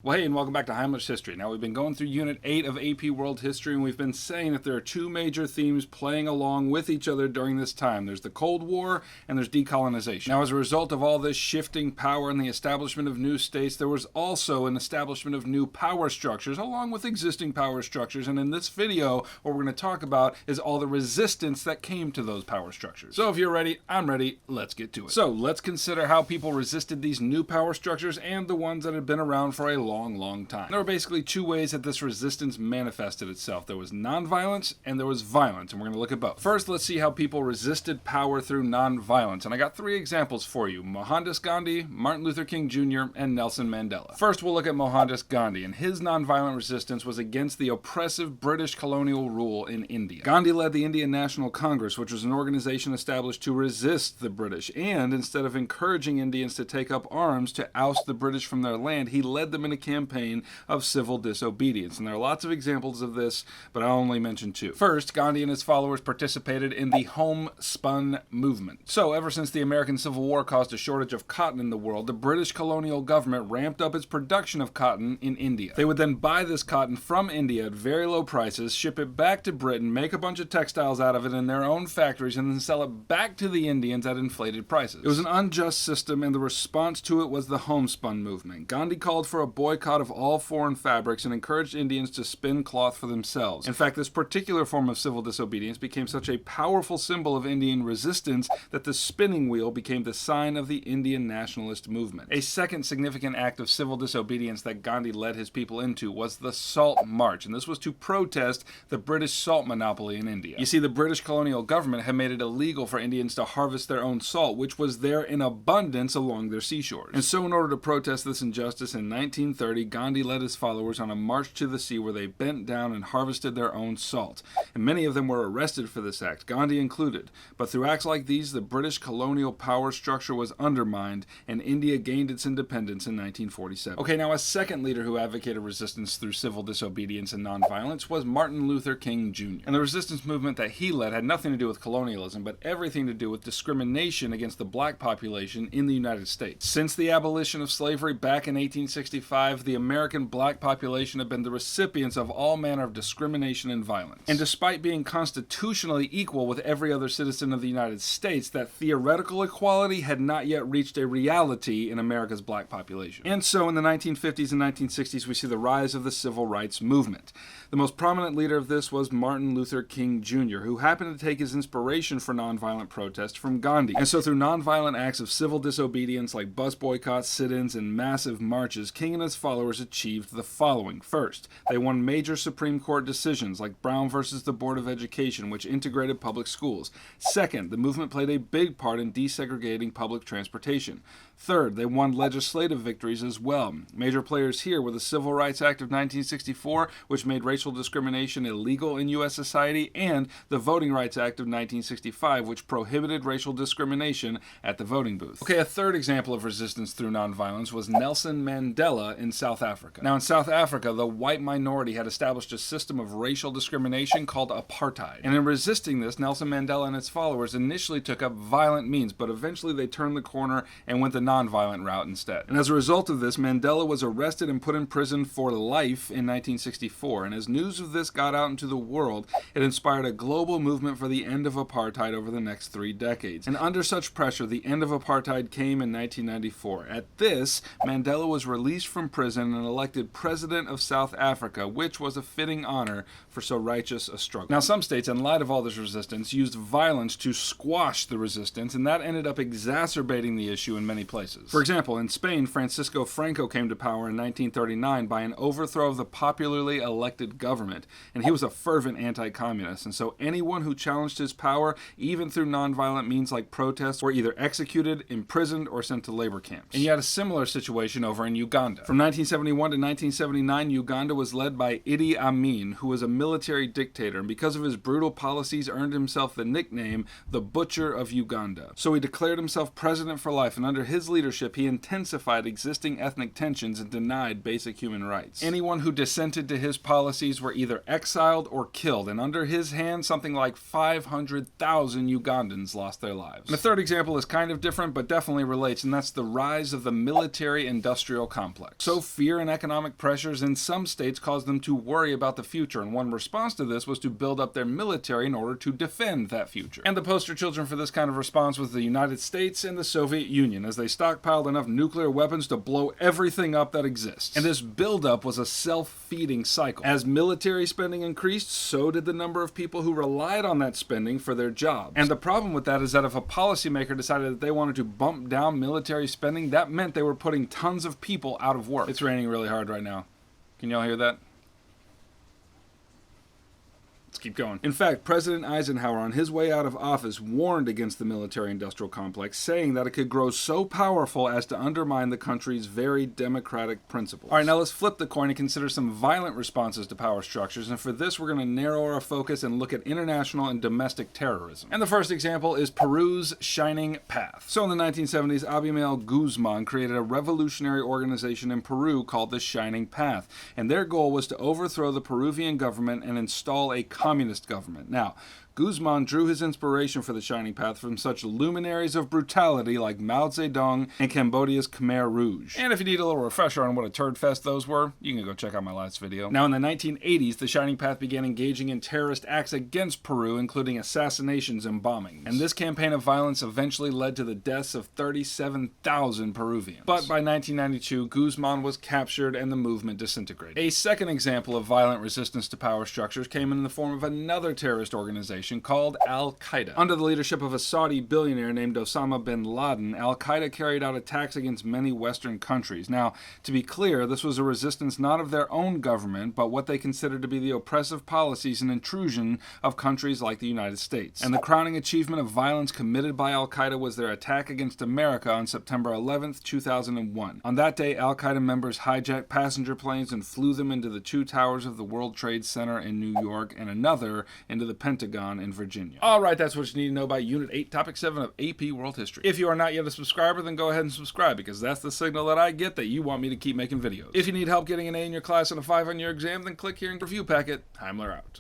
Well, hey, and welcome back to Heimler's History. Now, we've been going through Unit 8 of AP World History, and we've been saying that there are two major themes playing along with each other during this time. There's the Cold War, and there's decolonization. Now, as a result of all this shifting power and the establishment of new states, there was also an establishment of new power structures, along with existing power structures, and in this video, what we're going to talk about is all the resistance that came to those power structures. So if you're ready, I'm ready, let's get to it. So, let's consider how people resisted these new power structures and the ones that had been around for a long time. There were basically two ways that this resistance manifested itself. There was nonviolence and there was violence, and we're going to look at both. First, let's see how people resisted power through nonviolence, and I got three examples for you: Mohandas Gandhi, Martin Luther King Jr., and Nelson Mandela. First, we'll look at Mohandas Gandhi, and his nonviolent resistance was against the oppressive British colonial rule in India. Gandhi led the Indian National Congress, which was an organization established to resist the British, and instead of encouraging Indians to take up arms to oust the British from their land, he led them in a campaign of civil disobedience. And there are lots of examples of this, but I'll only mention two. First, Gandhi and his followers participated in the Homespun Movement. So, ever since the American Civil War caused a shortage of cotton in the world, the British colonial government ramped up its production of cotton in India. They would then buy this cotton from India at very low prices, ship it back to Britain, make a bunch of textiles out of it in their own factories, and then sell it back to the Indians at inflated prices. It was an unjust system, and the response to it was the Homespun Movement. Gandhi called for a boycott of all foreign fabrics and encouraged Indians to spin cloth for themselves. In fact, this particular form of civil disobedience became such a powerful symbol of Indian resistance that the spinning wheel became the sign of the Indian nationalist movement. A second significant act of civil disobedience that Gandhi led his people into was the Salt March, and this was to protest the British salt monopoly in India. You see, the British colonial government had made it illegal for Indians to harvest their own salt, which was there in abundance along their seashores. And so in order to protest this injustice in 1930, Gandhi led his followers on a march to the sea where they bent down and harvested their own salt. And many of them were arrested for this act, Gandhi included. But through acts like these, the British colonial power structure was undermined, and India gained its independence in 1947. Okay, now a second leader who advocated resistance through civil disobedience and nonviolence was Martin Luther King Jr. And the resistance movement that he led had nothing to do with colonialism, but everything to do with discrimination against the black population in the United States. Since the abolition of slavery back in 1865, the American black population have been the recipients of all manner of discrimination and violence. And despite being constitutionally equal with every other citizen of the United States, that theoretical equality had not yet reached a reality in America's black population. And so in the 1950s and 1960s, we see the rise of the civil rights movement. The most prominent leader of this was Martin Luther King Jr., who happened to take his inspiration for nonviolent protest from Gandhi. And so through nonviolent acts of civil disobedience like bus boycotts, sit-ins, and massive marches, King and his followers achieved the following. First, they won major Supreme Court decisions like Brown versus the Board of Education, which integrated public schools. Second, the movement played a big part in desegregating public transportation. Third, they won legislative victories as well. Major players here were the Civil Rights Act of 1964, which made racial discrimination illegal in U.S. society, and the Voting Rights Act of 1965, which prohibited racial discrimination at the voting booth. Okay, a third example of resistance through nonviolence was Nelson Mandela in South Africa. Now, in South Africa, the white minority had established a system of racial discrimination called apartheid. And in resisting this, Nelson Mandela and his followers initially took up violent means, but eventually they turned the corner and went the nonviolent route instead. And as a result of this, Mandela was arrested and put in prison for life in 1964. And as news of this got out into the world, it inspired a global movement for the end of apartheid over the next 3 decades. And under such pressure, the end of apartheid came in 1994. At this, Mandela was released from prison and elected president of South Africa, which was a fitting honor for so righteous a struggle. Now, some states, in light of all this resistance, used violence to squash the resistance, and that ended up exacerbating the issue in many places. For example, in Spain, Francisco Franco came to power in 1939 by an overthrow of the popularly elected government, and he was a fervent anti-communist, and so anyone who challenged his power, even through nonviolent means like protests, were either executed, imprisoned, or sent to labor camps. And you had a similar situation over in Uganda. From 1971 to 1979, Uganda was led by Idi Amin, who was a military dictator, and because of his brutal policies earned himself the nickname the Butcher of Uganda. So he declared himself president for life, and under his his leadership, he intensified existing ethnic tensions and denied basic human rights. Anyone who dissented to his policies were either exiled or killed, and under his hand, something like 500,000 Ugandans lost their lives. And the third example is kind of different, but definitely relates, and that's the rise of the military-industrial complex. So fear and economic pressures in some states caused them to worry about the future, and one response to this was to build up their military in order to defend that future. And the poster children for this kind of response was the United States and the Soviet Union, as they stockpiled enough nuclear weapons to blow everything up that exists. And this buildup was a self-feeding cycle. As military spending increased, so did the number of people who relied on that spending for their jobs. And the problem with that is that if a policymaker decided that they wanted to bump down military spending, that meant they were putting tons of people out of work. It's raining really hard right now. Can y'all hear that? Let's keep going. In fact, President Eisenhower, on his way out of office, warned against the military-industrial complex, saying that it could grow so powerful as to undermine the country's very democratic principles. All right, now let's flip the coin and consider some violent responses to power structures, and for this we're going to narrow our focus and look at international and domestic terrorism. And the first example is Peru's Shining Path. So in the 1970s, Abimael Guzman created a revolutionary organization in Peru called the Shining Path, and their goal was to overthrow the Peruvian government and install a communist government. Now, Guzman drew his inspiration for the Shining Path from such luminaries of brutality like Mao Zedong and Cambodia's Khmer Rouge. And if you need a little refresher on what a turd fest those were, you can go check out my last video. Now, in the 1980s, the Shining Path began engaging in terrorist acts against Peru, including assassinations and bombings. And this campaign of violence eventually led to the deaths of 37,000 Peruvians. But by 1992, Guzman was captured and the movement disintegrated. A second example of violent resistance to power structures came in the form of another terrorist organization called Al-Qaeda. Under the leadership of a Saudi billionaire named Osama bin Laden, Al-Qaeda carried out attacks against many Western countries. Now, to be clear, this was a resistance not of their own government, but what they considered to be the oppressive policies and intrusion of countries like the United States. And the crowning achievement of violence committed by Al-Qaeda was their attack against America on September 11th, 2001. On that day, Al-Qaeda members hijacked passenger planes and flew them into the two towers of the World Trade Center in New York and another into the Pentagon in Virginia. Alright, that's what you need to know about Unit 8, Topic 7 of AP World History. If you are not yet a subscriber, then go ahead and subscribe, because that's the signal that I get that you want me to keep making videos. If you need help getting an A in your class and a 5 on your exam, then click here and review packet. Heimler out.